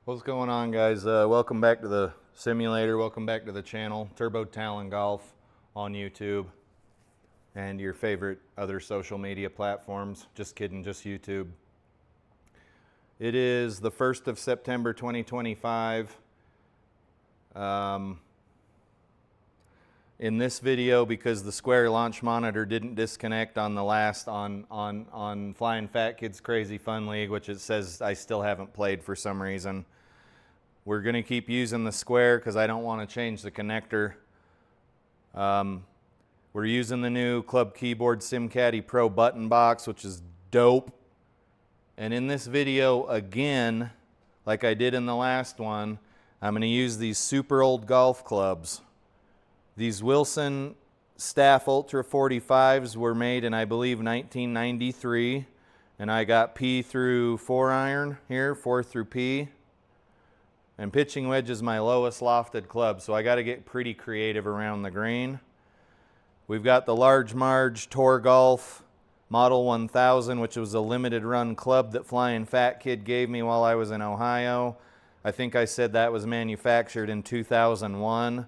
What's going on, guys? Welcome back to the simulator. Welcome back to the channel, Turbo Talon Golf on YouTube and your favorite other social media platforms. Just kidding, just YouTube. It is the 1st of September 2025. In this video, because the square launch monitor didn't disconnect on the last on Flying Fat Kids Crazy Fun League, which it says I still haven't played for some reason. We're going to keep using the square because I don't want to change the connector. We're using the new Club Keyboard Caddie Pro button box, which is dope. And in this video, again, like I did in the last one, I'm going to use these super old golf clubs. These Wilson Staff Ultra 45s were made in, I believe, 1993. And I got P through 4 iron here, 4 through P. And pitching wedge is my lowest lofted club, so I got to get pretty creative around the green. We've got the Large Marge Tour Golf Model 1000, which was a limited run club that Flying Fat Kid gave me while I was in Ohio. I think I said that was manufactured in 2001,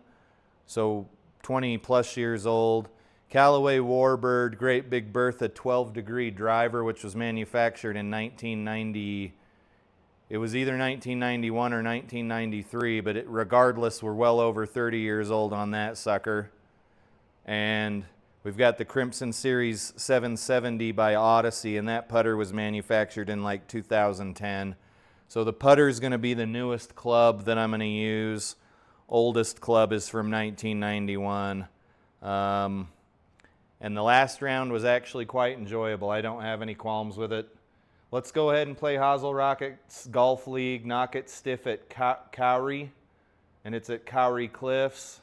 so 20 plus years old. Callaway Warbird Great Big Bertha 12-degree driver, which was manufactured in 1990. It was either 1991 or 1993, but regardless, we're well over 30 years old on that sucker. And we've got the Crimson Series 770 by Odyssey, and that putter was manufactured in like 2010. So the putter is going to be the newest club that I'm going to use. Oldest club is from 1991. And the last round was actually quite enjoyable. I don't have any qualms with it. Let's go ahead and play Hosel Rockets Golf League. Knock it stiff at Kauri, and it's at Kauri Cliffs.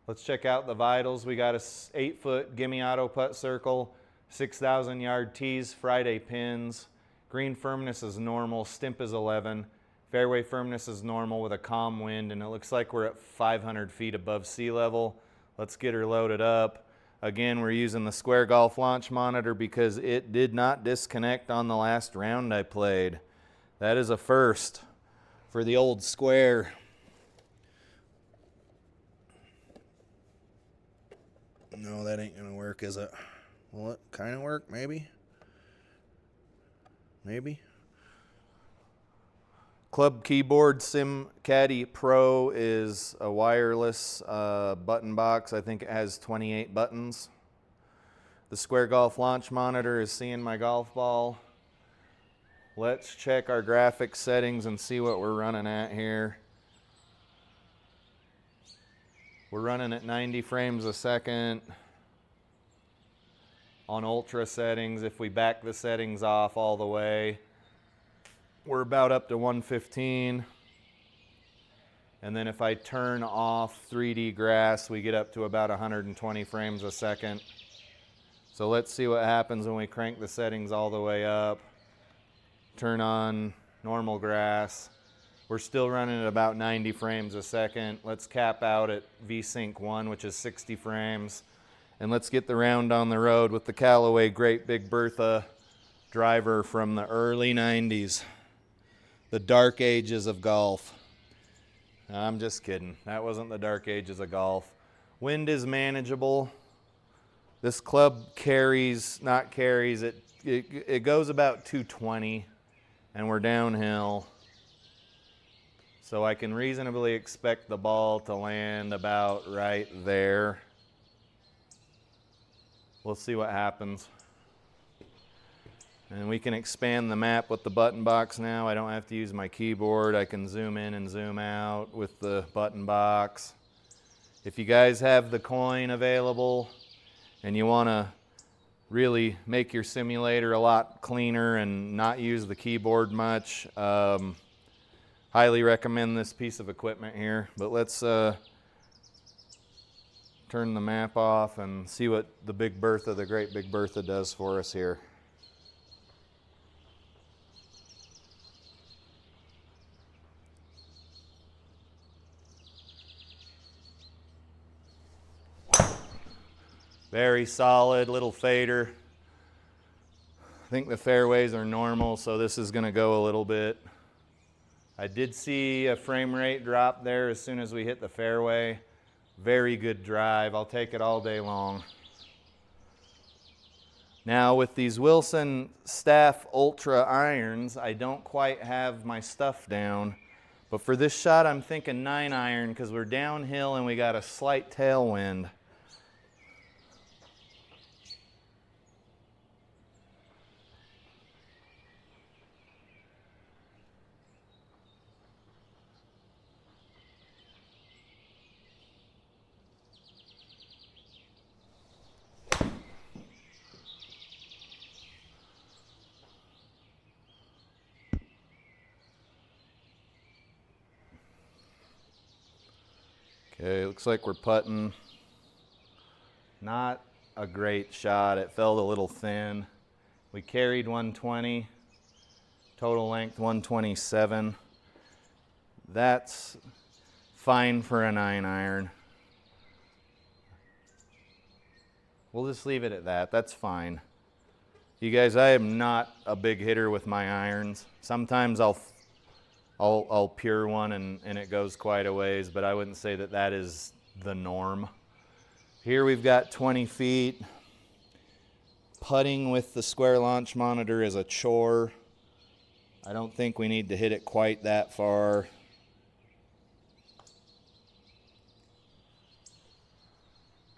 Let's check out the vitals. We got a 8-foot gimme auto putt circle, 6,000 yard tees, Friday pins. Green firmness is normal, stimp is 11. Fairway firmness is normal with a calm wind, and it looks like we're at 500 feet above sea level. Let's get her loaded up. Again, we're using the Square Golf launch monitor because it did not disconnect on the last round I played. That is a first for the old Square. No, that ain't gonna work, is it? Will it kind of work? Maybe. Maybe. Club Keyboard Caddie Pro is a wireless button box. I think it has 28 buttons. The Square Golf launch monitor is seeing my golf ball. Let's check our graphics settings and see what we're running at here. We're running at 90 frames a second on ultra settings. If we back the settings off all the way, we're about up to 115. And then if I turn off 3D grass, we get up to about 120 frames a second. So let's see what happens when we crank the settings all the way up. Turn on normal grass. We're still running at about 90 frames a second. Let's cap out at VSync 1, which is 60 frames. And let's get the round on the road with the Callaway Great Big Bertha driver from the early 90s. The dark ages of golf. I'm just kidding. That wasn't the dark ages of golf. Wind is manageable. This club carries, it goes about 220, and we're downhill. So I can reasonably expect the ball to land about right there. We'll see what happens. And we can expand the map with the button box now. I don't have to use my keyboard. I can zoom in and zoom out with the button box. If you guys have the coin available and you want to really make your simulator a lot cleaner and not use the keyboard much, highly recommend this piece of equipment here. But let's turn the map off and see what the Big Bertha, the Great Big Bertha, does for us here. Very solid little fader. I think the fairways are normal, so this is going to go a little bit. I did see a frame rate drop there as soon as we hit the fairway. Very good drive. I'll take it all day long. Now with these Wilson Staff Ultra irons, I don't quite have my stuff down. But for this shot, I'm thinking 9-iron because we're downhill and we got a slight tailwind. Okay, looks like we're putting. Not a great shot. It felt a little thin. We carried 120, total length 127. That's fine for a 9-iron. We'll just leave it at that. That's fine. You guys, I am not a big hitter with my irons. Sometimes I'll pure one and it goes quite a ways, but I wouldn't say that that is the norm. Here we've got 20 feet. Putting with the square launch monitor is a chore. I don't think we need to hit it quite that far.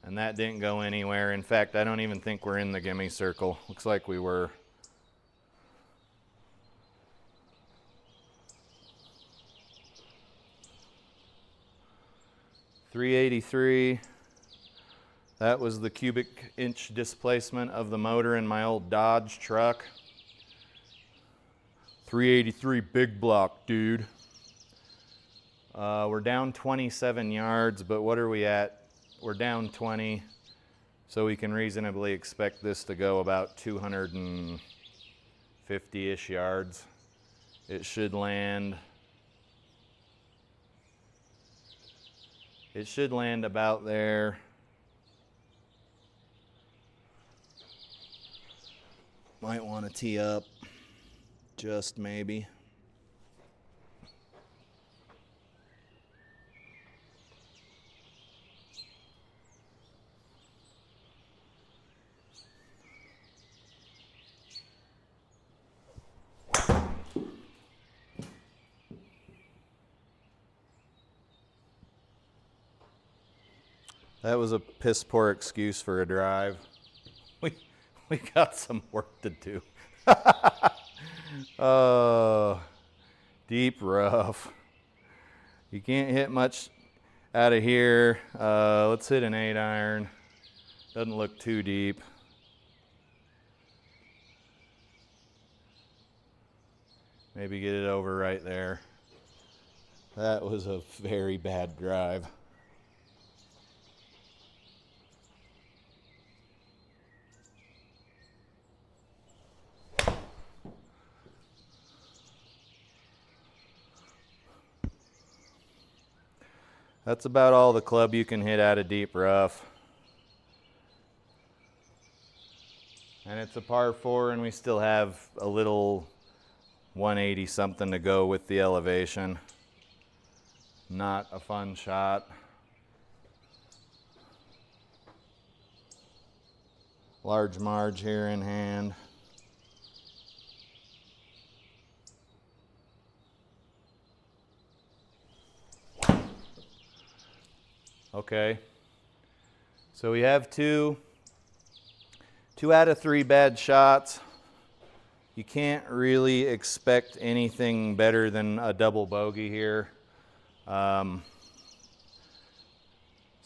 And that didn't go anywhere. In fact, I don't even think we're in the gimme circle. Looks like we were. .383. That was the cubic inch displacement of the motor in my old Dodge truck. 383 big block, dude. We're down 27 yards, but what are we at? We're down 20, so we can reasonably expect this to go about 250-ish yards. It should land. It should land about there. Might want to tee up, just maybe. That was a piss poor excuse for a drive. We got some work to do. Oh, deep rough. You can't hit much out of here. Let's hit an 8-iron. Doesn't look too deep. Maybe get it over right there. That was a very bad drive. That's about all the club you can hit out of deep rough. And it's a par 4 and we still have a little 180 something to go with the elevation. Not a fun shot. Large marge here in hand. Okay, so we have two out of 3 bad shots. You can't really expect anything better than a double bogey here. So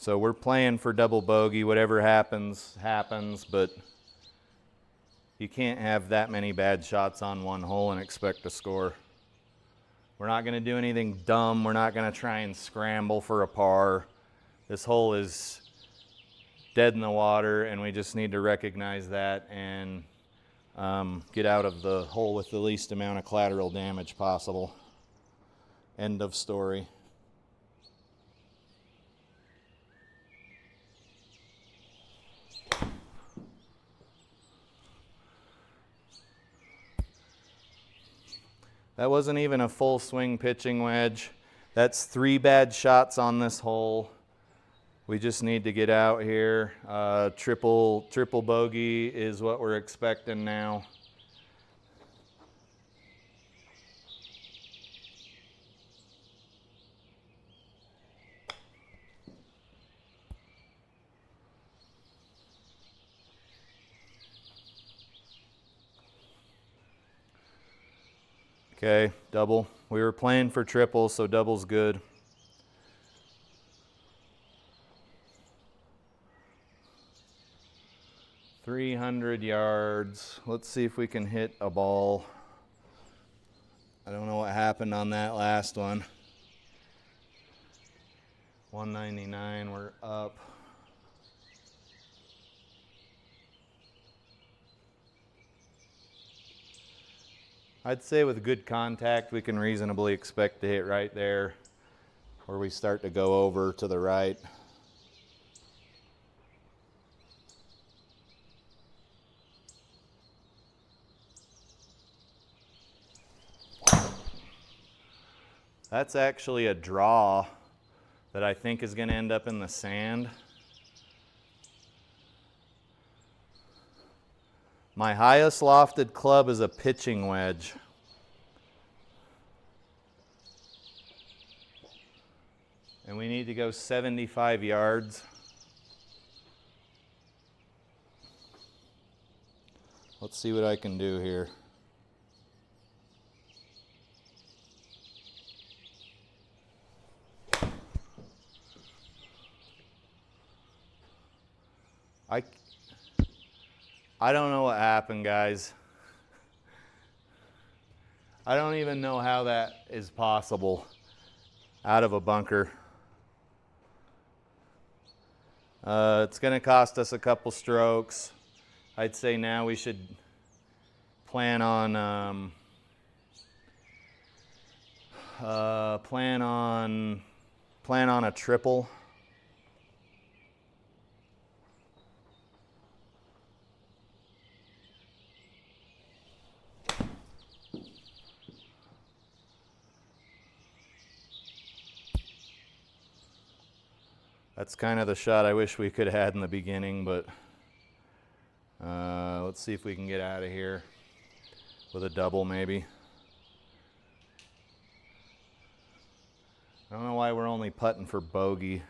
we're playing for double bogey. Whatever happens, happens, but you can't have that many bad shots on one hole and expect to score. We're not going to do anything dumb. We're not going to try and scramble for a par. This hole is dead in the water, and we just need to recognize that and get out of the hole with the least amount of collateral damage possible. End of story. That wasn't even a full swing pitching wedge. That's 3 bad shots on this hole. We just need to get out here. Triple bogey is what we're expecting now. Okay, double. We were playing for triple, so double's good. .300 yards. Let's see if we can hit a ball. I don't know what happened on that last one. 199, we're up. I'd say with good contact, we can reasonably expect to hit right there where we start to go over to the right. That's actually a draw that I think is going to end up in the sand. My highest lofted club is a pitching wedge. And we need to go 75 yards. Let's see what I can do here. I don't know what happened, guys. I don't even know how that is possible out of a bunker. It's going to cost us a couple strokes. I'd say now we should plan on a triple. That's kind of the shot I wish we could have had in the beginning, but let's see if we can get out of here with a double maybe. I don't know why we're only putting for bogey.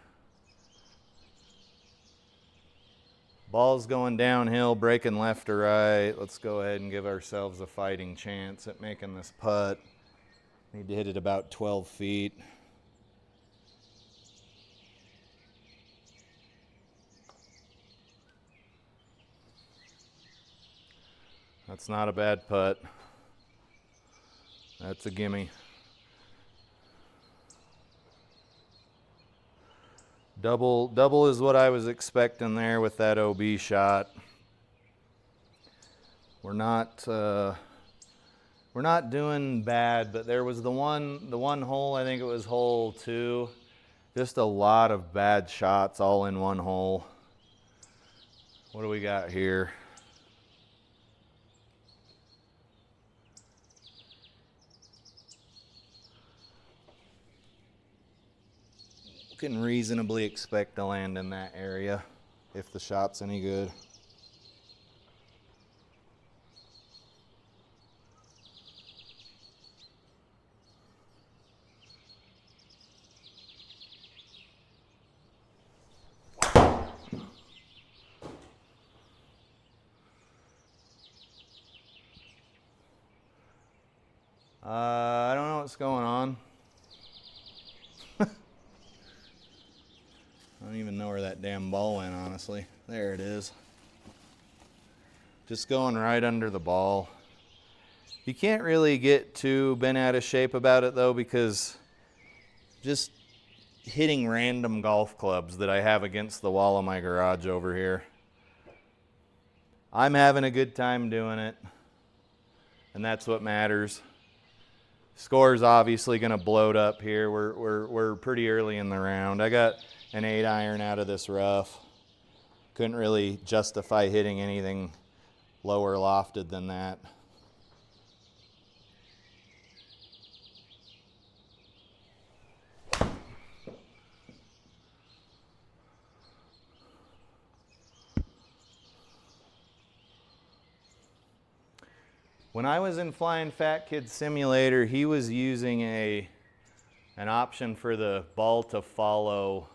Ball's going downhill, breaking left to right. Let's go ahead and give ourselves a fighting chance at making this putt. Need to hit it about 12 feet. That's not a bad putt. That's a gimme. Double is what I was expecting there with that OB shot. We're not doing bad, but there was the one hole, I think it was hole 2, just a lot of bad shots all in one hole. What do we got here? Can reasonably expect to land in that area if the shot's any good. I don't know what's going on. I don't even know where that damn ball went, honestly. There it is. Just going right under the ball. You can't really get too bent out of shape about it, though, because just hitting random golf clubs that I have against the wall of my garage over here. I'm having a good time doing it, and that's what matters. Score's obviously going to bloat up here. We're pretty early in the round. I got an 8-iron out of this rough. Couldn't really justify hitting anything lower lofted than that. When I was in Flying Fat Kid Simulator, he was using an option for the ball to follow,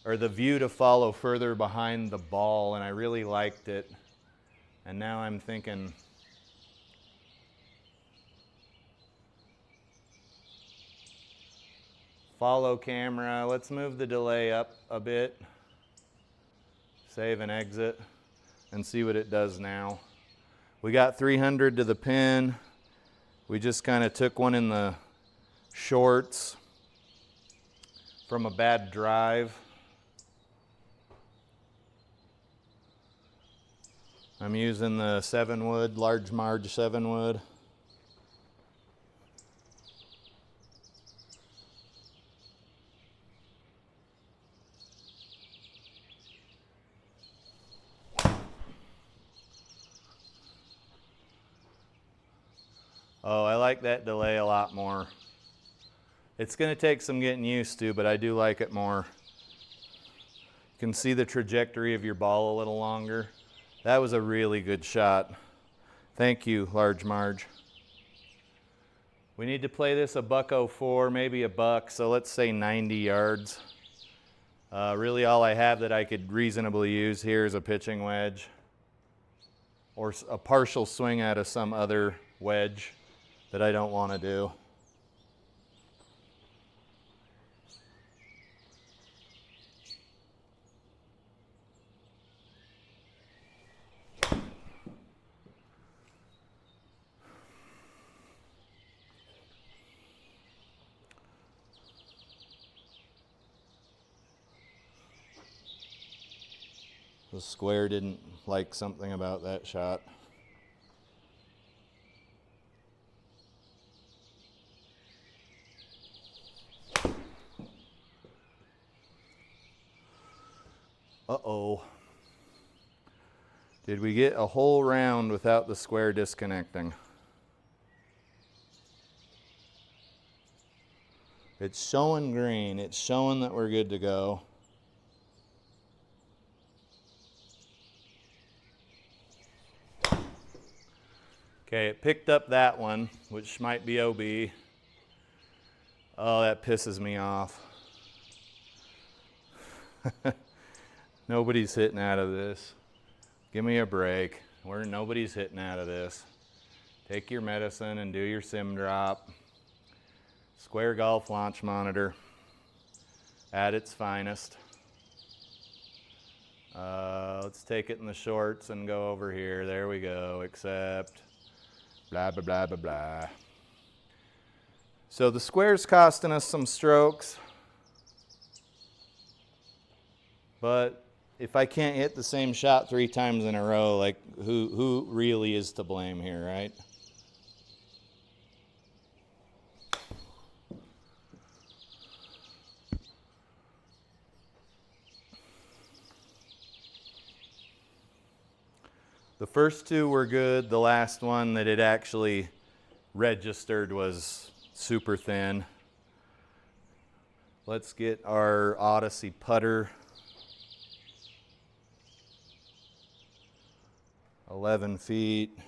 or the view to follow further behind the ball, and I really liked it. And now I'm thinking, follow camera, let's move the delay up a bit, save and exit, and see what it does now. We got 300 to the pin. We just kind of took one in the shorts from a bad drive. I'm using the 7 wood, large Marge 7 wood. Oh, I like that delay a lot more. It's going to take some getting used to, but I do like it more. You can see the trajectory of your ball a little longer. That was a really good shot. Thank you, Large Marge. We need to play this a $104, maybe a buck, so let's say 90 yards. Really all I have that I could reasonably use here is a pitching wedge or a partial swing out of some other wedge that I don't want to do. The square didn't like something about that shot. Uh-oh. Did we get a whole round without the square disconnecting? It's showing green. It's showing that we're good to go. Okay, it picked up that one, which might be OB. Oh, that pisses me off. Nobody's hitting out of this. Give me a break. Nobody's hitting out of this. Take your medicine and do your sim drop. Square golf launch monitor at its finest. Let's take it in the shorts and go over here. There we go, accept. Blah, blah, blah, blah, blah. So the square's costing us some strokes. But if I can't hit the same shot 3 times in a row, like who really is to blame here, right? The first 2 were good. The last one that it actually registered was super thin. Let's get our Odyssey putter. 11 feet.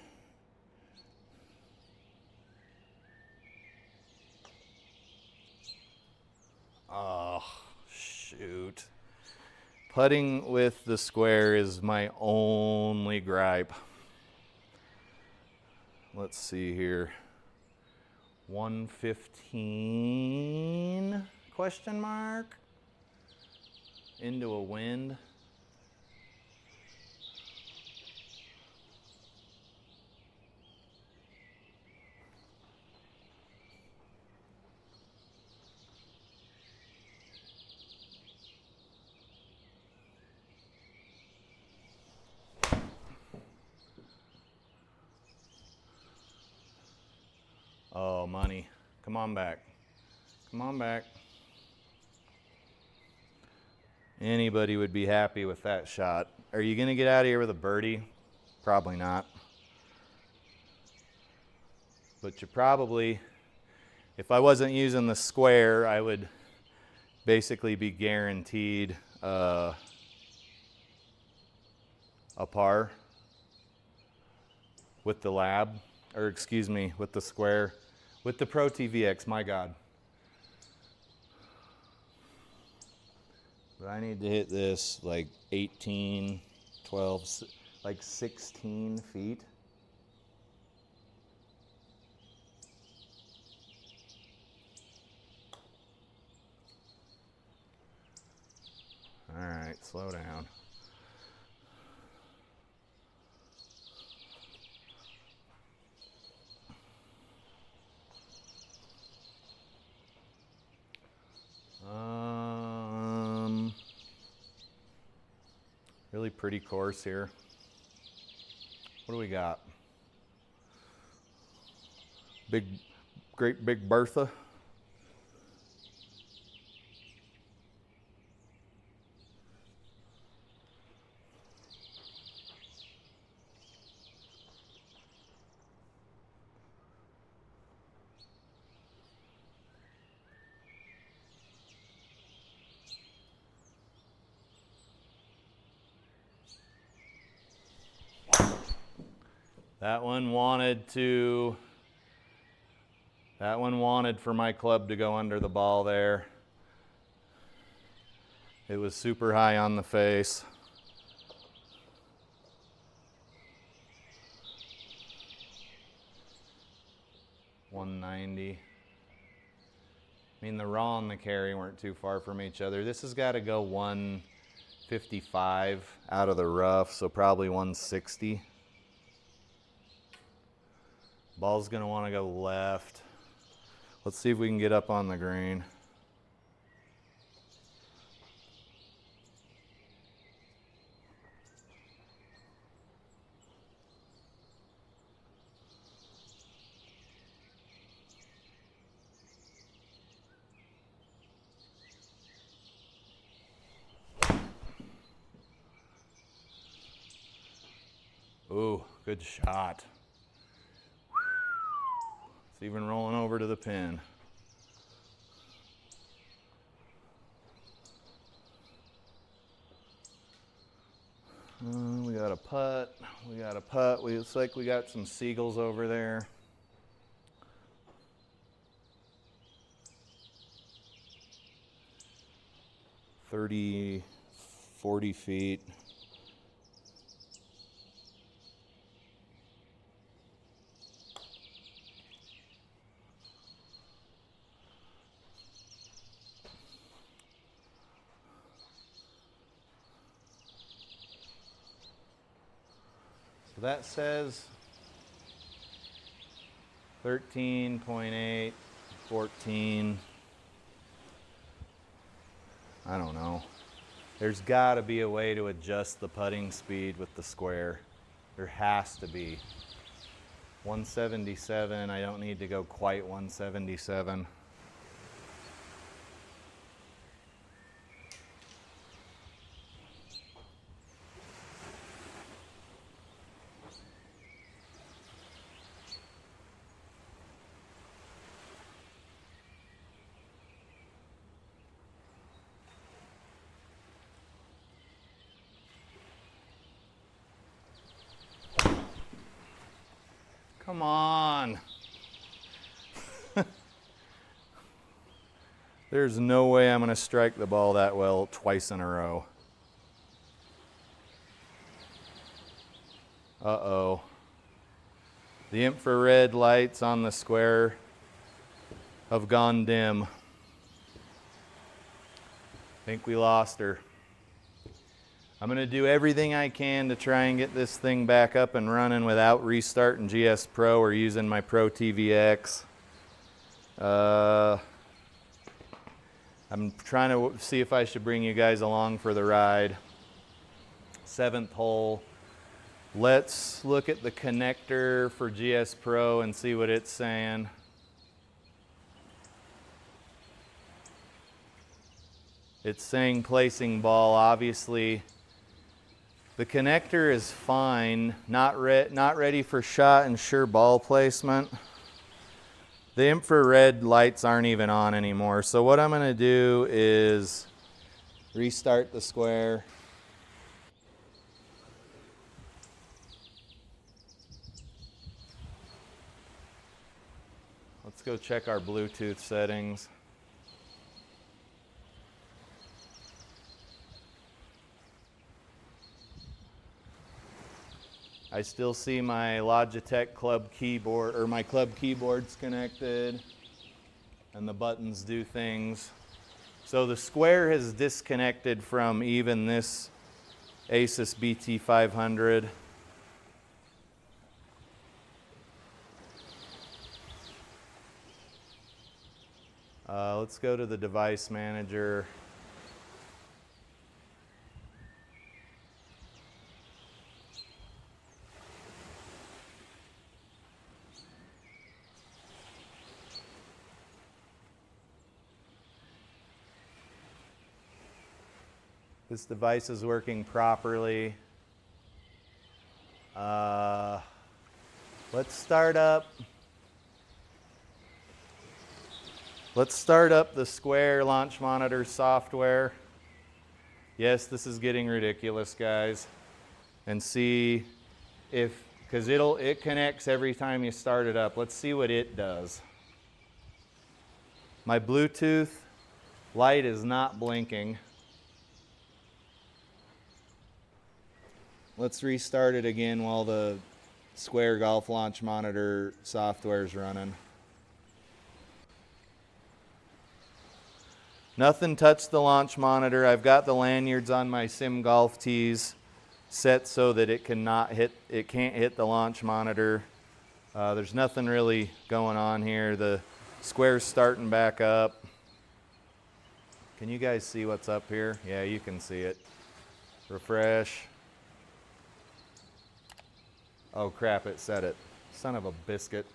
Oh, shoot. Putting with the square is my only gripe. Let's see here. 115 question mark into a wind. Oh, money. Come on back. Come on back. Anybody would be happy with that shot. Are you going to get out of here with a birdie? Probably not. But you probably, if I wasn't using the square, I would basically be guaranteed a par. with the lab, or excuse me, with the square, with the ProTee VX, my God. But I need to hit this like 18, 12, like 16 feet. All right, slow down. Really pretty course here. What do we got? Great Big Bertha. That one wanted for my club to go under the ball there. It was super high on the face. $190. I mean, the raw and the carry weren't too far from each other. This has got to go 155 out of the rough, so probably 160. Ball's gonna want to go left. Let's see if we can get up on the green. Ooh, good shot. It's even rolling over to the pin. We got a putt. Looks like we got some seagulls over there. $30, $40 feet. So that says 13.8, 14. I don't know. There's got to be a way to adjust the putting speed with the square. There has to be. 177, I don't need to go quite 177. Come on. There's no way I'm going to strike the ball that well twice in a row. Uh-oh. The infrared lights on the square have gone dim. I think we lost her. I'm going to do everything I can to try and get this thing back up and running without restarting GSPro or using my ProTee VX. I'm trying to see if I should bring you guys along for the ride. 7th hole. Let's look at the connector for GSPro and see what it's saying. It's saying placing ball, obviously. The connector is fine, not ready for shot and sure ball placement. The infrared lights aren't even on anymore. So what I'm gonna do is restart the square. Let's go check our Bluetooth settings. I still see my Logitech club keyboard, or my club keyboard's connected, and the buttons do things. So the square has disconnected from even this Asus BT500. Let's go to the device manager. This device is working properly. Let's start up. Let's start up the Square launch monitor software. Yes, this is getting ridiculous, guys. And see if, because it connects every time you start it up. Let's see what it does. My Bluetooth light is not blinking. Let's restart it again while the Square Golf launch monitor software is running. Nothing touched the launch monitor. I've got the lanyards on my Sim Golf tees set so that it can't hit the launch monitor. There's nothing really going on here. The Square's starting back up. Can you guys see what's up here? Yeah, you can see it. Refresh. Oh crap, it said it. Son of a biscuit.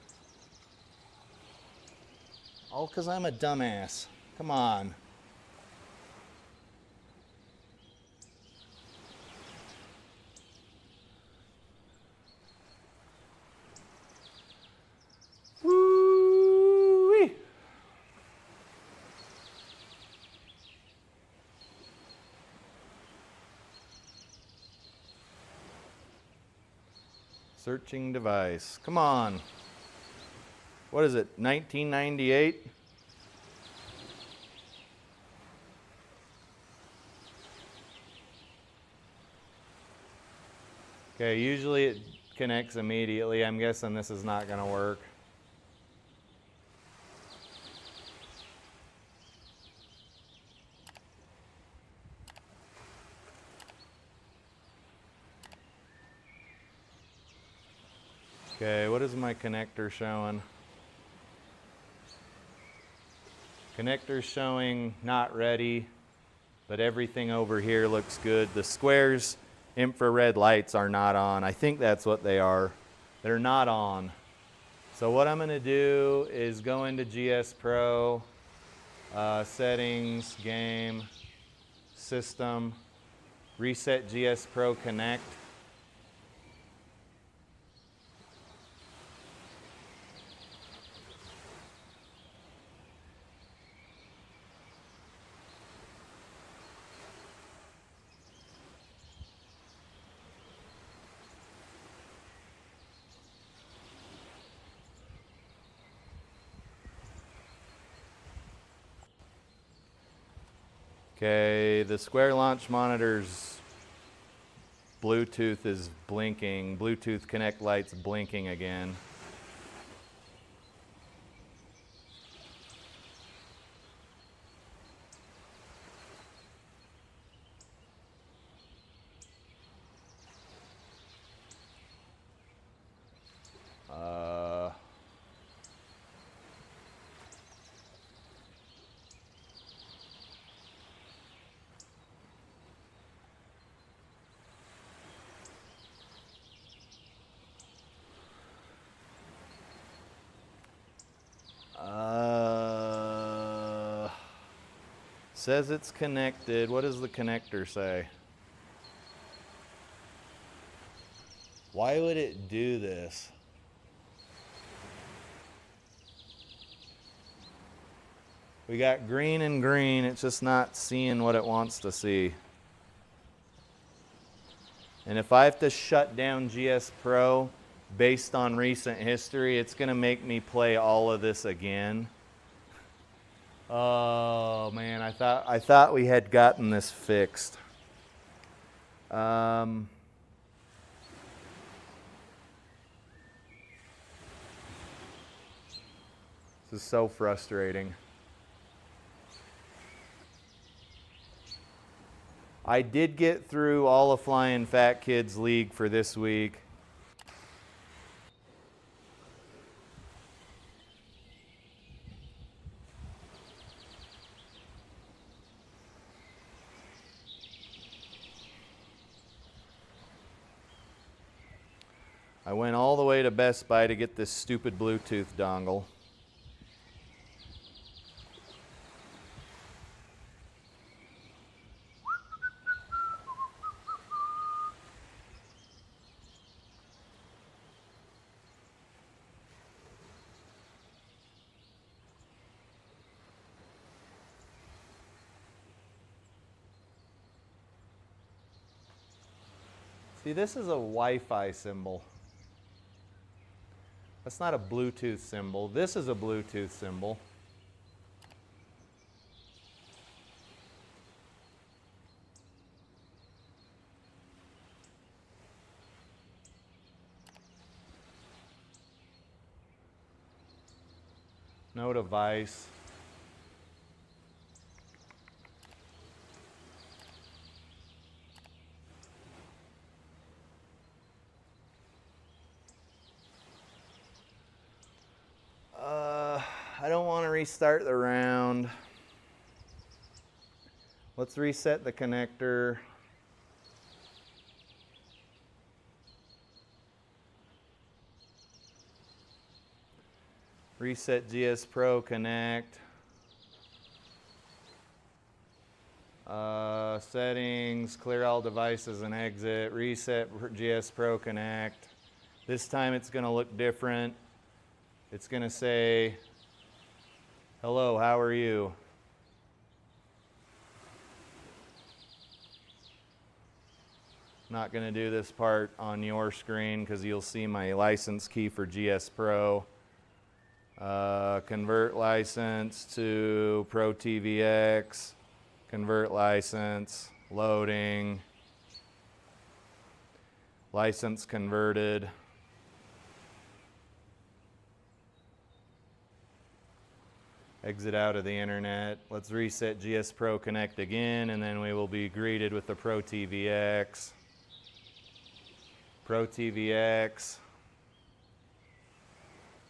All because I'm a dumbass. Come on. Woo-wee. Searching device. Come on. What is it? 1998? Okay, usually it connects immediately. I'm guessing this is not going to work. Okay, what is my connector showing? Connector's showing not ready, but everything over here looks good. The Square's infrared lights are not on. I think that's what they are. They're not on. So what I'm going to do is go into GSPro, settings, game, system, reset GSPro Connect. Okay, the Square launch monitor's Bluetooth is blinking. Bluetooth Connect light's blinking again. Says it's connected. What does the connector say? Why would it do this? We got green and green. It's just not seeing what it wants to see. And if I have to shut down GSPro, based on recent history, it's going to make me play all of this again. Oh man, I thought we had gotten this fixed. This is so frustrating. I did get through all of Flying Fat Kids League for this week. I went all the way to Best Buy to get this stupid Bluetooth dongle. See, this is a Wi-Fi symbol. That's not a Bluetooth symbol. This is a Bluetooth symbol. No device. I don't want to restart the round. Let's reset the connector. Reset GSPro connect. Settings, clear all devices and exit. Reset GSPro connect. This time it's going to look different. It's going to say, hello, how are you? Not going to do this part on your screen because you'll see my license key for GSPro. Convert license to ProTee VX. Convert license. Loading. License converted. Exit out of the internet. Let's reset GSPro Connect again, and then we will be greeted with the ProTee VX. ProTee VX.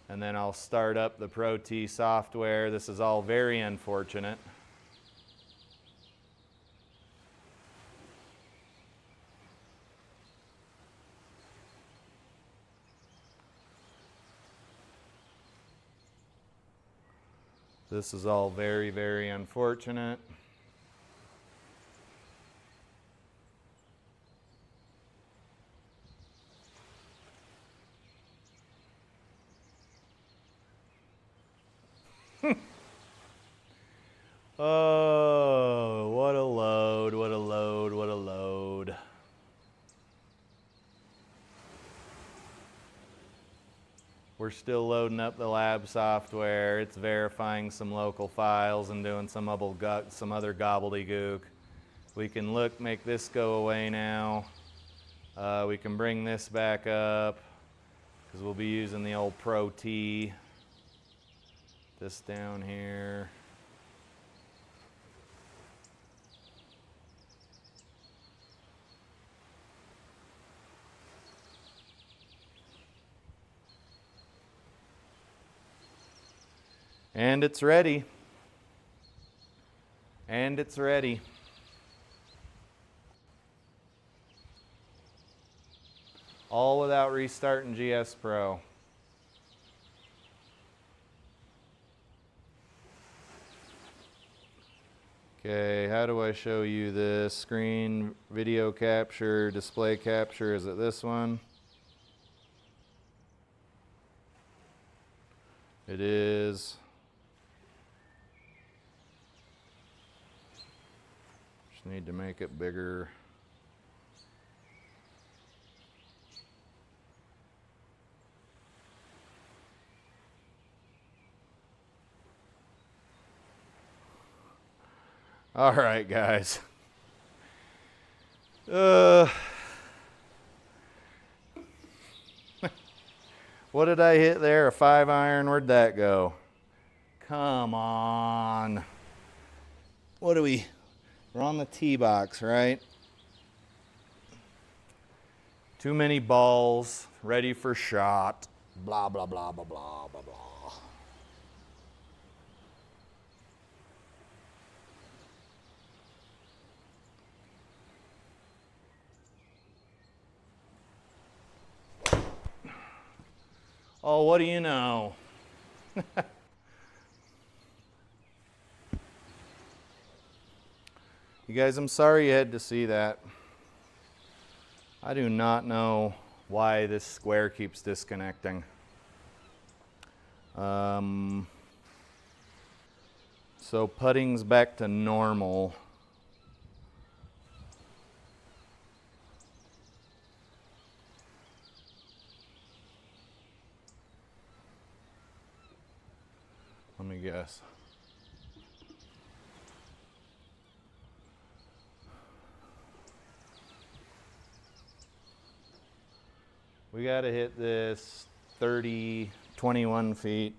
And then I'll start up the ProTee software. This is all very unfortunate. This is all very, very unfortunate. Oh, what a load, what a load, what a load. We're still loading up the lab software. It's verifying some local files and doing some other gobbledygook. We can look, make this go away now. We can bring this back up because we'll be using the old ProTee. This down here. And it's ready. And it's ready. All without restarting GSPro. Okay, how do I show you this? Screen, video capture, display capture. Is it this one? It is. Just need to make it bigger. All right, guys. What did I hit there? A 5-iron? Where'd that go? Come on. What do we... We're on the tee box, right? Too many balls. Ready for shot. Blah, blah, blah, blah, blah, blah, blah. Oh, what do you know? You guys, I'm sorry you had to see that. I do not know why this square keeps disconnecting. So putting's back to normal. Let me guess. We got to hit this 30, 21 feet.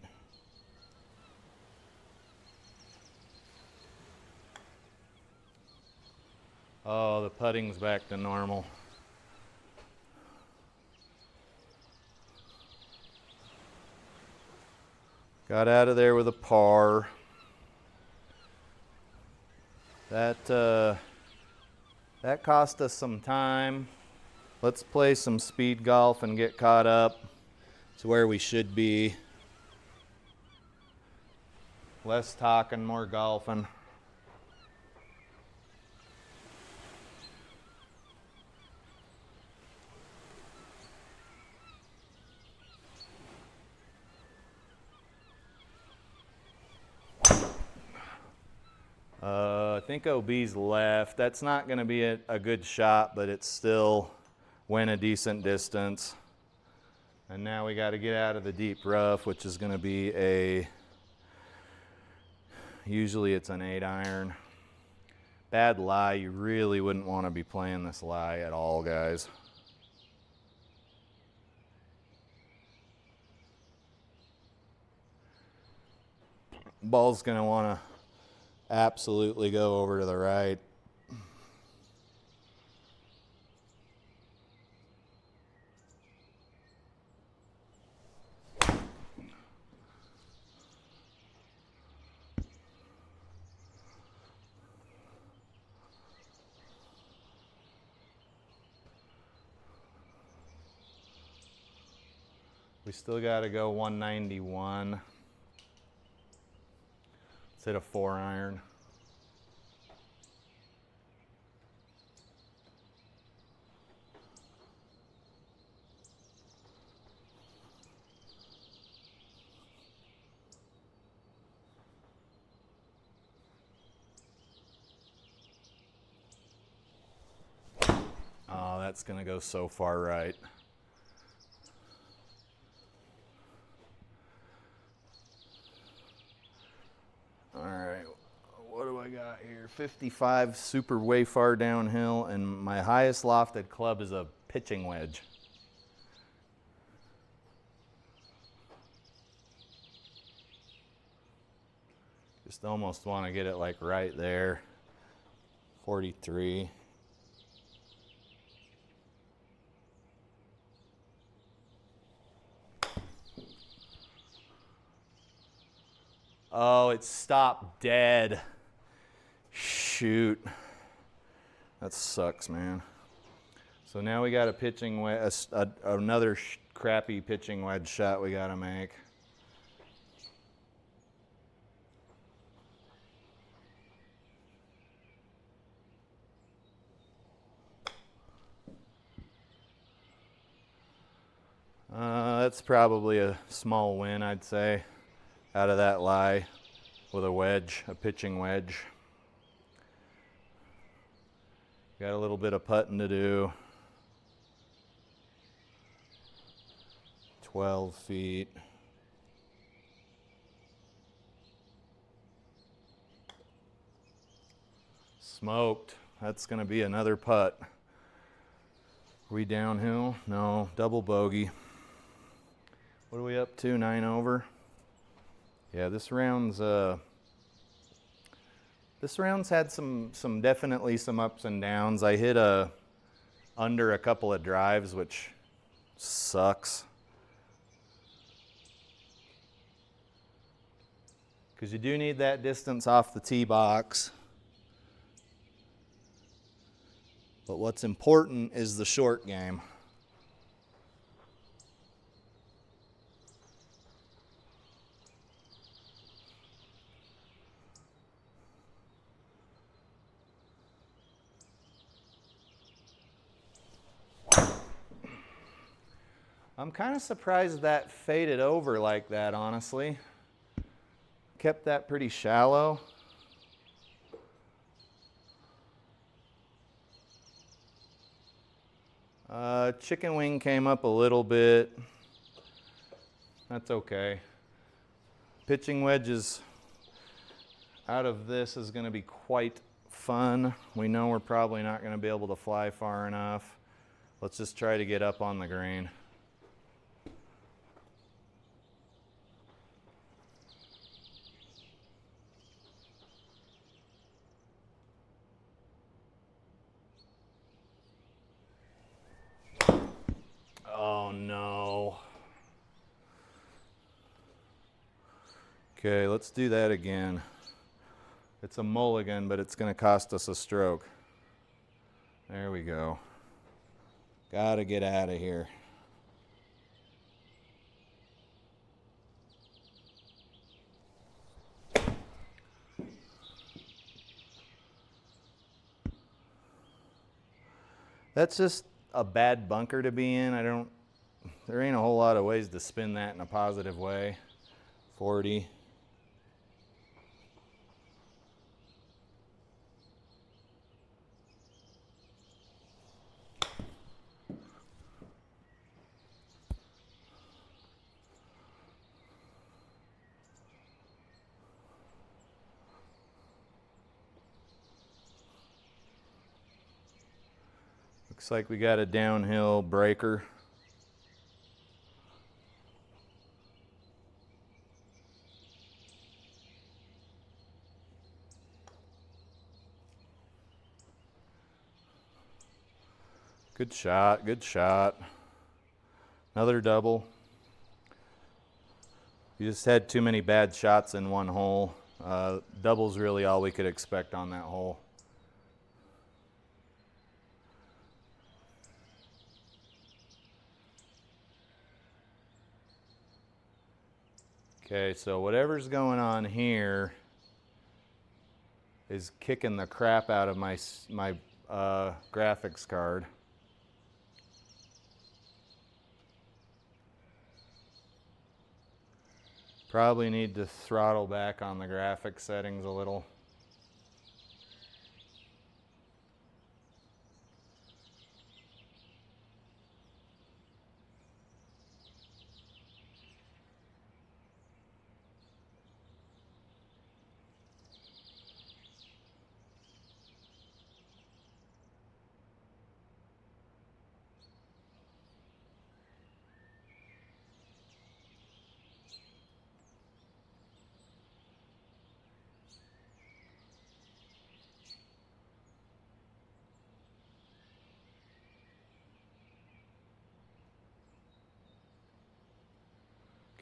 Oh, the putting's back to normal. Got out of there with a par. That cost us some time. Let's play some speed golf and get caught up to where we should be. Less talking, more golfing. I think OB's left. That's not going to be a good shot, but it's still went a decent distance. And now we got to get out of the deep rough, which is going to be usually it's an 8-iron. Bad lie, you really wouldn't want to be playing this lie at all, guys. Ball's going to want to absolutely go over to the right. We still got to go 191. Let's hit a 4-iron. Oh, that's going to go so far right. All right, what do I got here? 55, super way far downhill, and my highest lofted club is a pitching wedge. Just almost want to get it like right there. 43. Oh, it stopped dead. Shoot. That sucks, man. So now we got a pitching wedge, another crappy pitching wedge shot we got to make. That's probably a small win, I'd say, out of that lie with a wedge, a pitching wedge. Got a little bit of putting to do. 12 feet. Smoked. That's going to be another putt. Are we downhill? No, double bogey. What are we up to? 9 over? Yeah, this round's had some definitely some ups and downs. I hit under a couple of drives, which sucks. Because you do need that distance off the tee box. But what's important is the short game. I'm kind of surprised that faded over like that, honestly. Kept that pretty shallow. Chicken wing came up a little bit. That's okay. Pitching wedges out of this is going to be quite fun. We know we're probably not going to be able to fly far enough. Let's just try to get up on the green. Oh no. Okay, let's do that again. It's a mulligan, but it's going to cost us a stroke. There we go. Gotta get out of here. That's just a bad bunker to be in. There ain't a whole lot of ways to spin that in a positive way. 40. Looks like we got a downhill breaker. Good shot, good shot. Another double. You just had too many bad shots in one hole. Double's really all we could expect on that hole. Okay, so whatever's going on here is kicking the crap out of my graphics card. Probably need to throttle back on the graphics settings a little.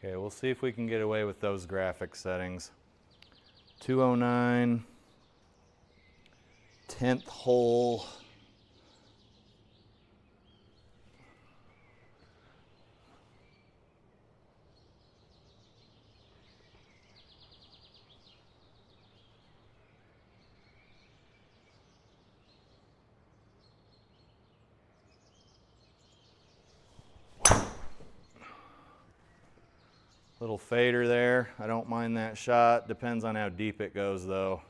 Okay, we'll see if we can get away with those graphics settings. 209, 10th hole. Little fader there. I don't mind that shot. Depends on how deep it goes though.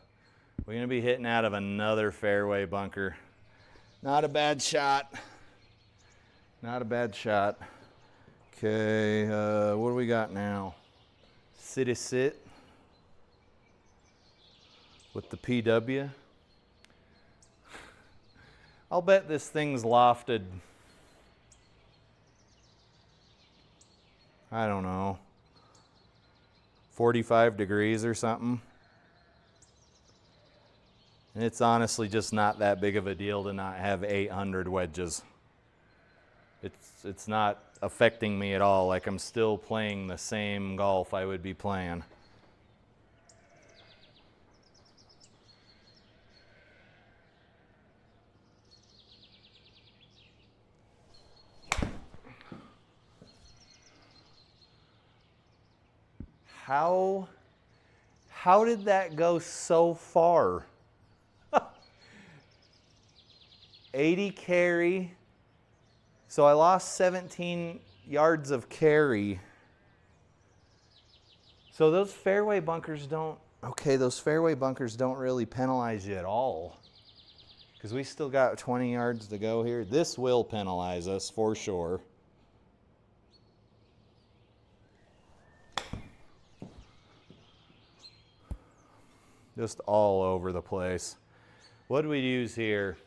We're gonna be hitting out of another fairway bunker. Not a bad shot. Not a bad shot. Okay, what do we got now? City sit with the PW. I'll bet this thing's lofted, I don't know, 45 degrees or something. And it's honestly just not that big of a deal to not have 800 wedges. It's not affecting me at all. Like, I'm still playing the same golf I would be playing. How did that go so far? 80 carry. So I lost 17 yards of carry. So those fairway bunkers don't, okay, those fairway bunkers don't really penalize you at all. Because we still got 20 yards to go here. This will penalize us for sure. Just all over the place. What do we use here?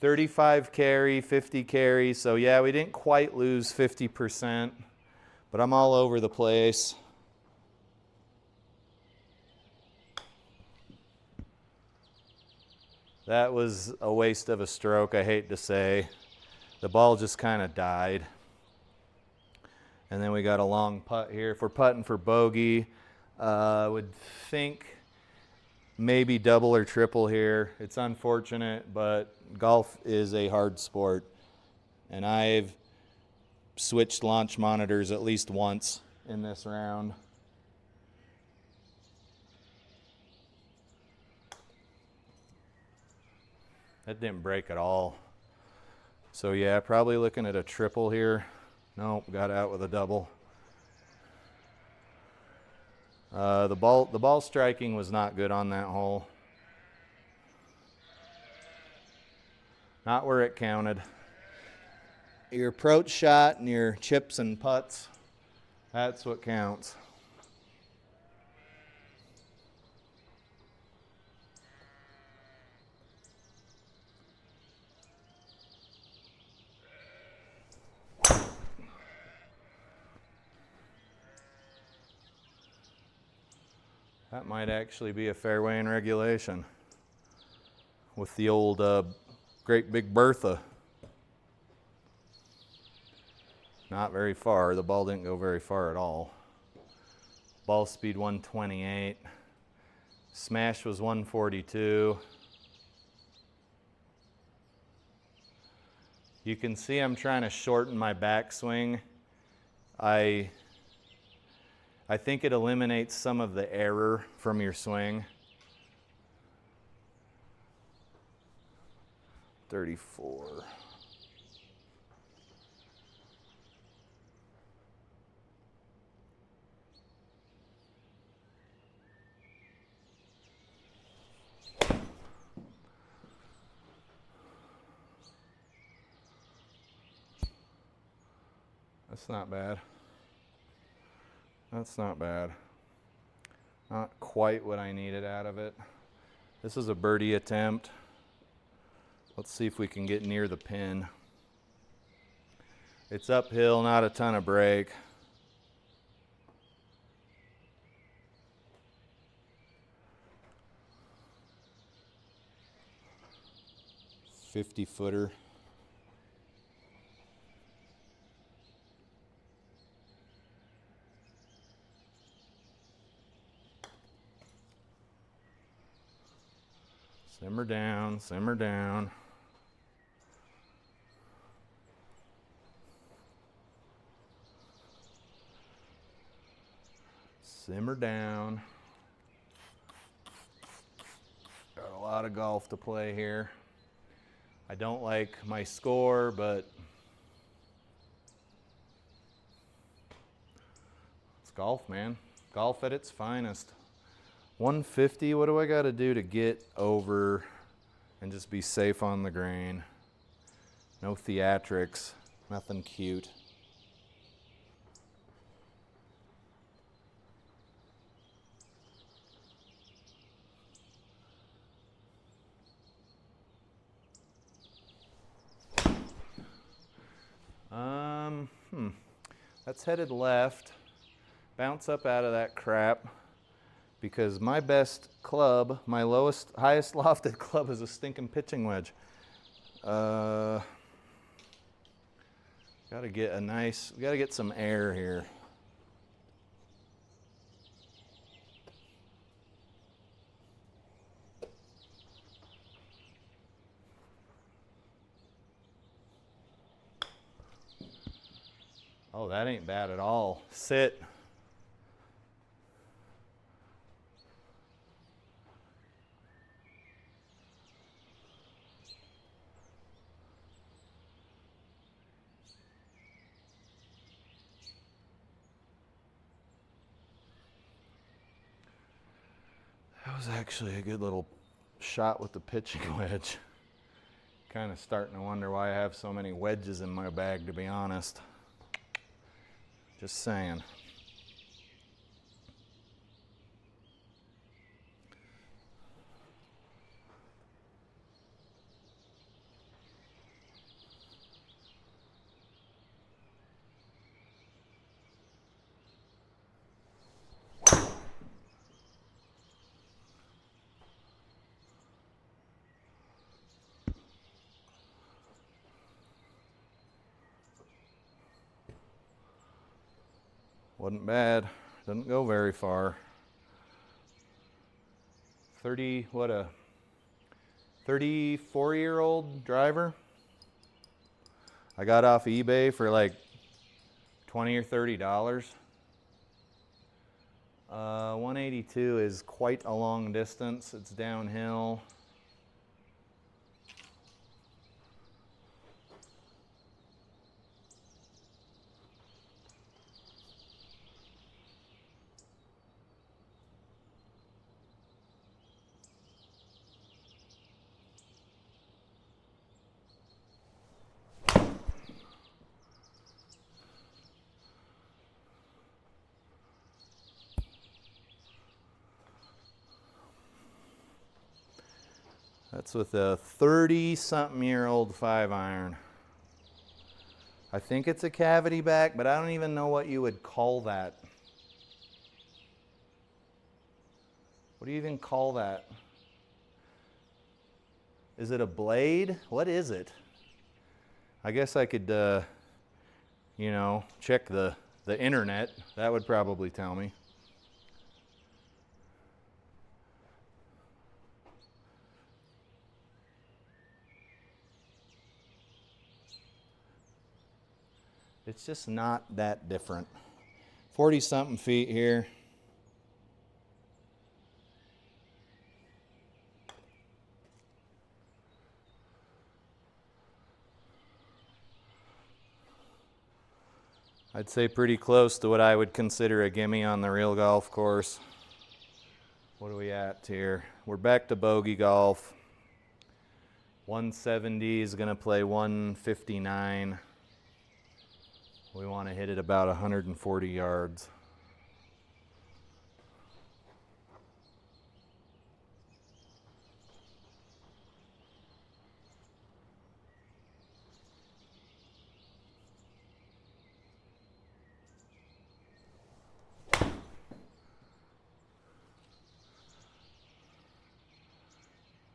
35 carry, 50 carry. So yeah, we didn't quite lose 50%, but I'm all over the place. That was a waste of a stroke, I hate to say. The ball just kind of died. And then we got a long putt here. If we're putting for bogey, I would think maybe double or triple here. It's unfortunate, but golf is a hard sport. And I've switched launch monitors at least once in this round. That didn't break at all. So yeah, probably looking at a triple here. Nope, got out with a double. The ball striking was not good on that hole. Not where it counted. Your approach shot and your chips and putts, that's what counts. That might actually be a fairway in regulation with the old Great Big Bertha. Not very far. The ball didn't go very far at all. Ball speed 128. Smash was 142. You can see I'm trying to shorten my backswing. I think it eliminates some of the error from your swing. 34. That's not bad. That's not bad. Not quite what I needed out of it. This is a birdie attempt. Let's see if we can get near the pin. It's uphill, not a ton of break. $50-footer. Simmer down, simmer down. Simmer down. Got a lot of golf to play here. I don't like my score, but it's golf, man. Golf at its finest. 150, what do I got to do to get over and just be safe on the green? No theatrics, nothing cute. That's headed left. Bounce up out of that crap, because my best club, my highest lofted club, is a stinking pitching wedge. Gotta get some air here. Oh, that ain't bad at all. Sit. That was actually a good little shot with the pitching wedge. Kind of starting to wonder why I have so many wedges in my bag, to be honest. Just saying. Wasn't bad. Didn't go very far. 34-year-old driver. I got off eBay for like $20 or $30. 182 is quite a long distance. It's downhill. That's with a 30-something-year-old 5-iron. I think it's a cavity back, but I don't even know what you would call that. What do you even call that? Is it a blade? What is it? I guess I could, you know, check the internet. That would probably tell me. It's just not that different. 40-something feet here. I'd say pretty close to what I would consider a gimme on the real golf course. What are we at here? We're back to bogey golf. 170 is going to play 159. We want to hit it about 140 yards.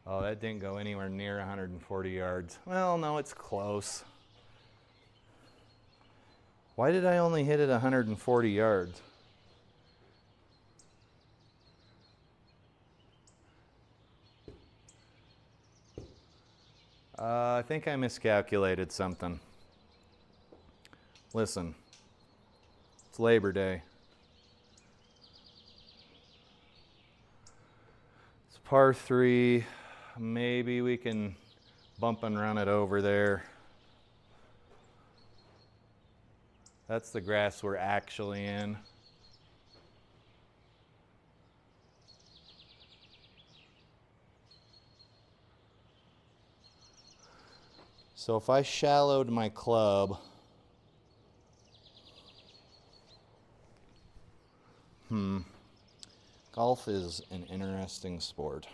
Oh, that didn't go anywhere near 140 yards. Well, no, it's close. Why did I only hit it 140 yards? I think I miscalculated something. Listen, it's Labor Day. It's par 3. Maybe we can bump and run it over there. That's the grass we're actually in. So if I shallowed my club, golf is an interesting sport.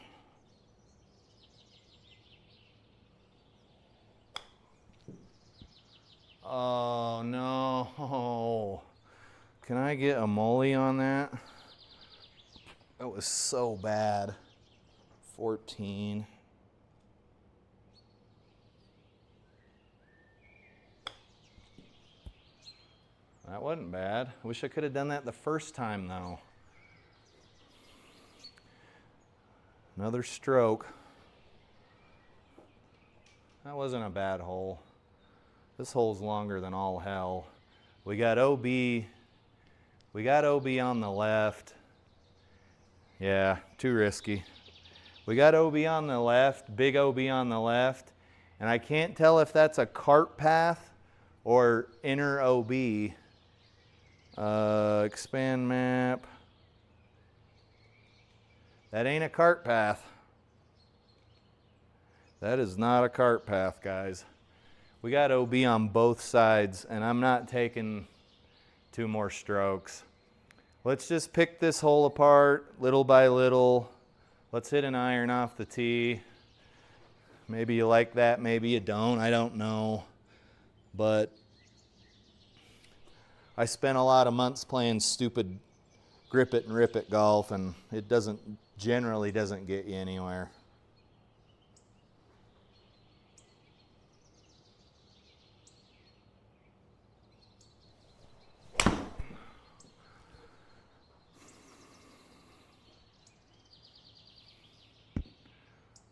Oh no. Can I get a molly on that? That was so bad. 14. That wasn't bad. I wish I could have done that the first time though. Another stroke. That wasn't a bad hole. This hole's longer than all hell. We got OB on the left. Yeah, too risky. We got OB on the left, big OB on the left, and I can't tell if that's a cart path or inner OB. Expand map. That ain't a cart path. That is not a cart path, guys. We got OB on both sides, and I'm not taking 2 more strokes. Let's just pick this hole apart little by little. Let's hit an iron off the tee. Maybe you like that, maybe you don't, I don't know. But I spent a lot of months playing stupid grip it and rip it golf, and it generally doesn't get you anywhere.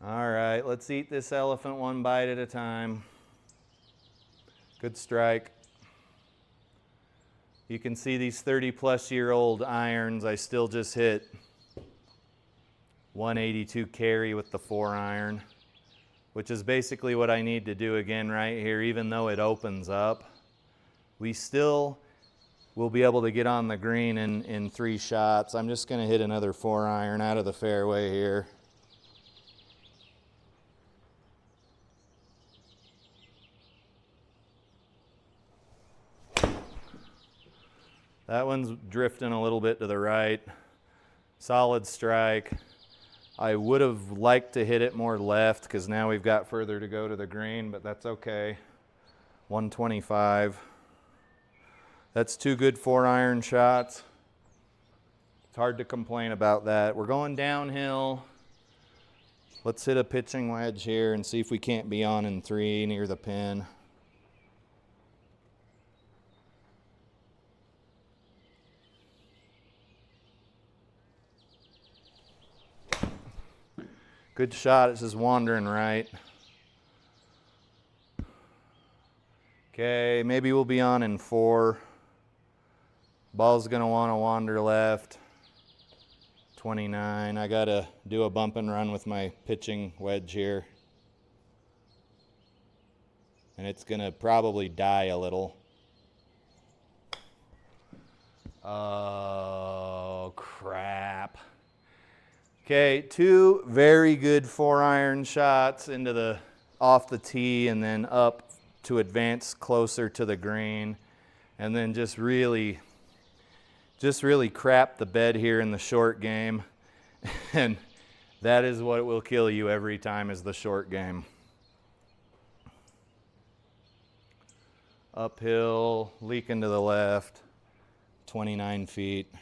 All right, let's eat this elephant one bite at a time. Good strike. You can see these 30-plus-year-old irons. I still just hit 182 carry with the 4-iron, which is basically what I need to do again right here. Even though it opens up, we still will be able to get on the green in 3 shots. I'm just going to hit another 4-iron out of the fairway here. That one's drifting a little bit to the right. Solid strike. I would have liked to hit it more left because now we've got further to go to the green, but that's okay. 125. That's 2 good 4-iron shots. It's hard to complain about that. We're going downhill. Let's hit a pitching wedge here and see if we can't be on in 3 near the pin. Good shot, it's just wandering right. Okay, maybe we'll be on in 4. Ball's gonna wanna wander left. 29, I gotta do a bump and run with my pitching wedge here. And it's gonna probably die a little. Oh, crap. Okay, 2 very good 4-iron shots into off the tee and then up to advance closer to the green, and then just really crap the bed here in the short game. And that is what will kill you every time, is the short game. Uphill, leaking to the left, 29 feet.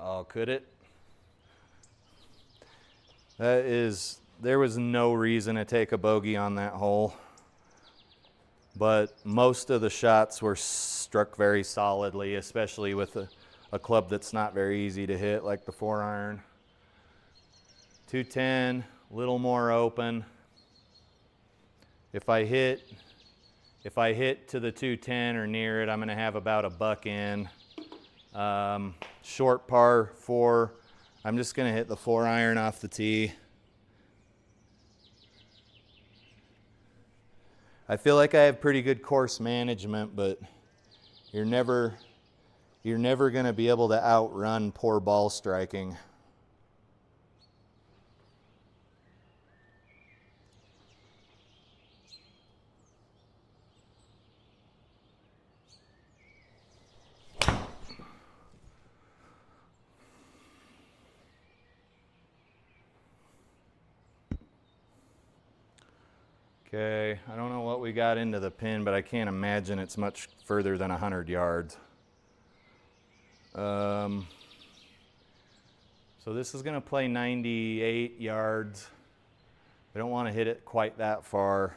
Oh, could it? There was no reason to take a bogey on that hole. But most of the shots were struck very solidly, especially with a club that's not very easy to hit, like the 4-iron. 210, a little more open. If I hit to the 210 or near it, I'm gonna have about a buck in. Short par 4. I'm just going to hit the 4-iron off the tee. I feel like I have pretty good course management, but you're never going to be able to outrun poor ball striking. Okay, I don't know what we got into the pin, but I can't imagine it's much further than 100 yards. So this is going to play 98 yards. We don't want to hit it quite that far.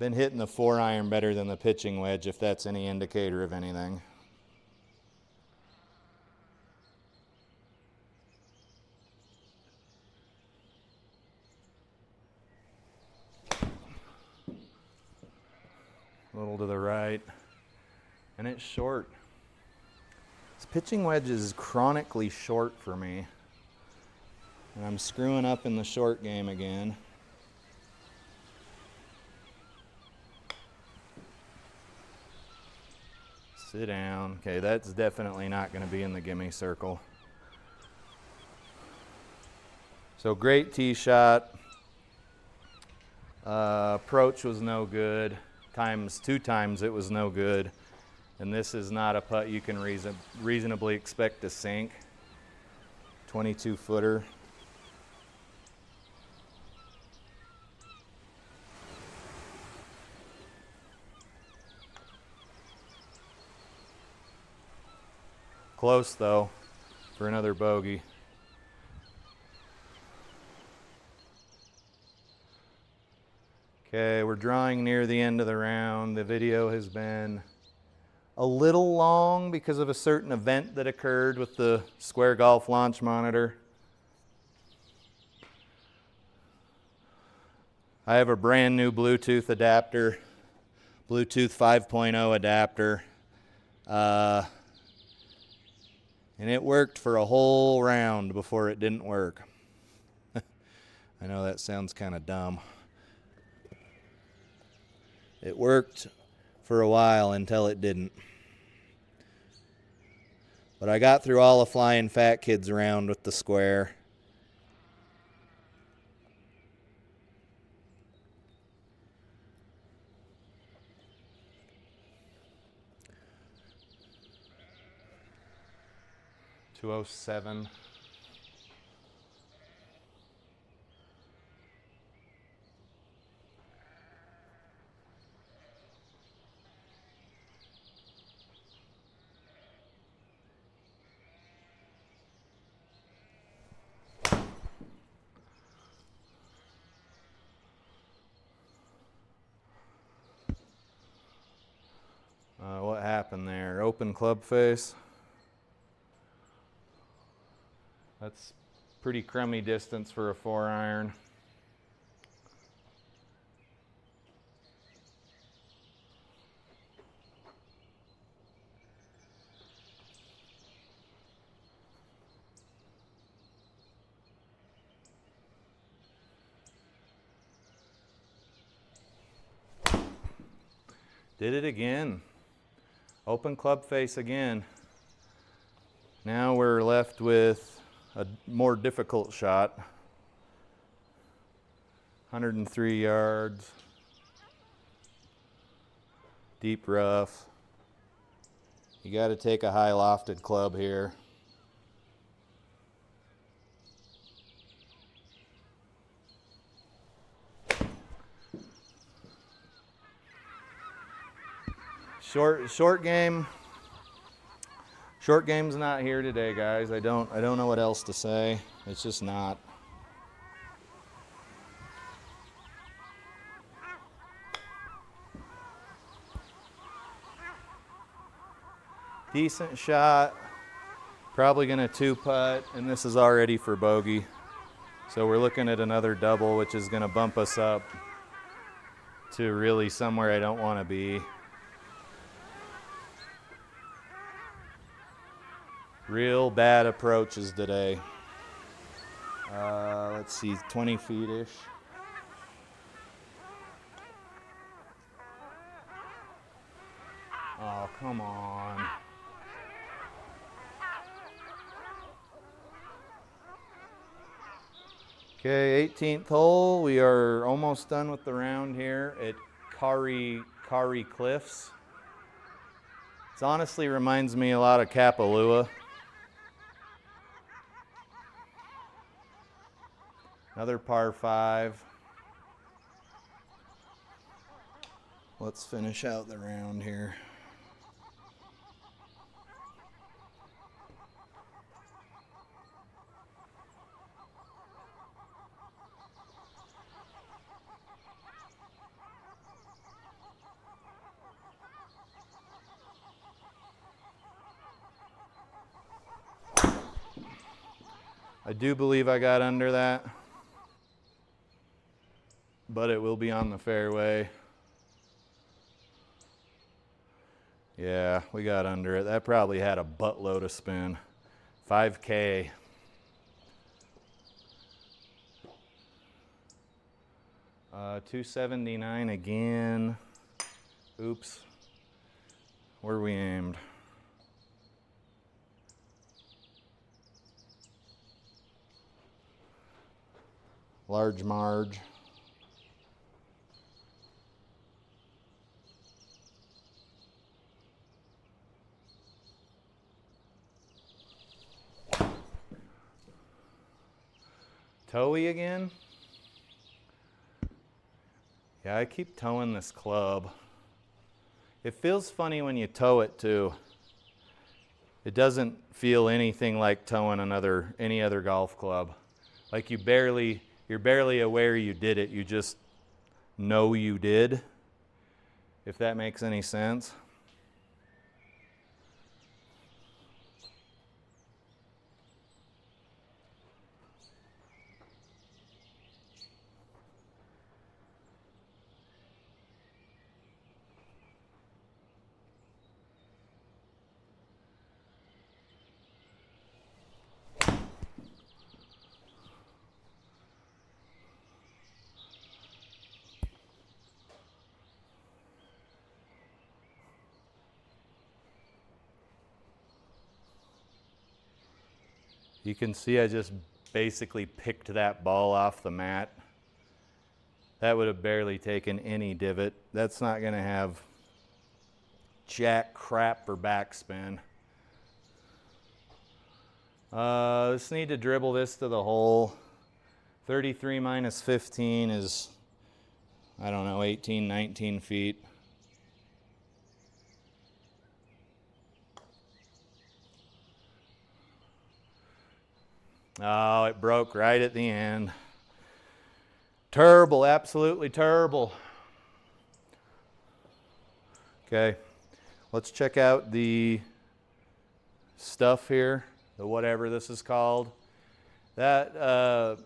Been hitting the 4-iron better than the pitching wedge, if that's any indicator of anything. A little to the right, and it's short. This pitching wedge is chronically short for me, and I'm screwing up in the short game again. Sit down. Okay, that's definitely not going to be in the gimme circle. So great tee shot. Approach was no good. Two times it was no good. And this is not a putt you can reasonably expect to sink. 22-footer. Close though for another bogey. Okay, we're drawing near the end of the round. The video has been a little long because of a certain event that occurred with the Square Golf launch monitor. I have a brand new Bluetooth adapter, Bluetooth 5.0 adapter, and it worked for a whole round before it didn't work. I know that sounds kind of dumb. It worked for a while until it didn't. But I got through all the flying fat kids around with the Square. .207. What happened there? Open club face. That's pretty crummy distance for a 4-iron. Did it again. Open club face again. Now we're left with a more difficult shot. 103 yards. Deep rough. You got to take a high lofted club here. Short game. Short game's not here today, guys. I don't know what else to say. It's just not. Decent shot. Probably gonna 2-putt, and this is already for bogey. So we're looking at another double, which is gonna bump us up to really somewhere I don't want to be. Real bad approaches today. Let's see, 20 feet-ish. Oh, come on. Okay, 18th hole. We are almost done with the round here at Kauri Cliffs. It honestly reminds me a lot of Kapalua. Another par 5. Let's finish out the round here. I do believe I got under that, but it will be on the fairway. Yeah, we got under it. That probably had a buttload of spin. 5K. $279 again. Oops. Where we aimed? Large marge. Toey again? Yeah, I keep towing this club. It feels funny when you tow it too. It doesn't feel anything like towing any other golf club. Like you're barely aware you did it, you just know you did, if that makes any sense. You can see I just basically picked that ball off the mat. That would have barely taken any divot. That's not going to have jack crap for backspin. Just need to dribble this to the hole. 33 minus 15 is, I don't know, 18, 19 feet. Oh, it broke right at the end. Terrible, absolutely terrible. Okay, let's check out the stuff here, the whatever this is called. That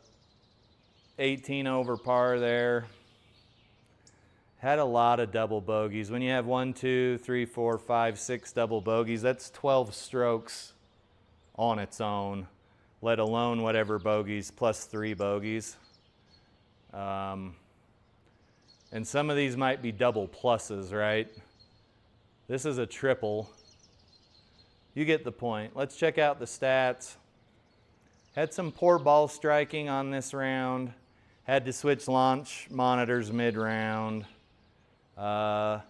18 over par there had a lot of double bogeys. When you have 1, 2, 3, 4, 5, 6 double bogeys, that's 12 strokes on its own, let alone whatever bogeys plus 3 bogeys. And some of these might be double pluses, right? This is a triple. You get the point. Let's check out the stats. Had some poor ball striking on this round. Had to switch launch monitors mid-round. Here are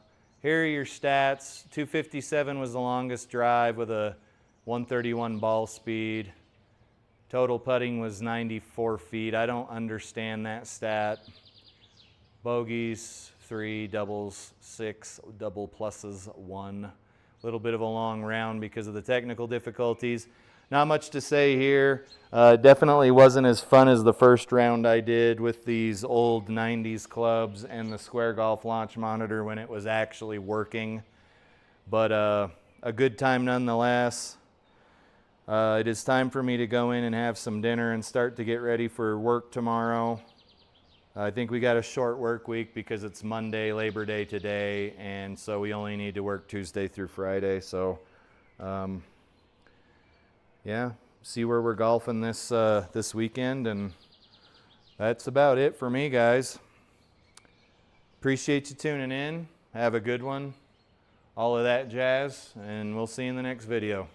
your stats. 257 was the longest drive with a 131 ball speed. Total putting was 94 feet. I don't understand that stat. Bogeys, 3, doubles, 6, double pluses, 1. A little bit of a long round because of the technical difficulties. Not much to say here. Definitely wasn't as fun as the first round I did with these old 90s clubs and the Square Golf launch monitor when it was actually working. But a good time nonetheless. It is time for me to go in and have some dinner and start to get ready for work tomorrow. I think we got a short work week because it's Monday, Labor Day today, and so we only need to work Tuesday through Friday. So, yeah, see where we're golfing this weekend, and that's about it for me, guys. Appreciate you tuning in. Have a good one. All of that jazz, and we'll see you in the next video.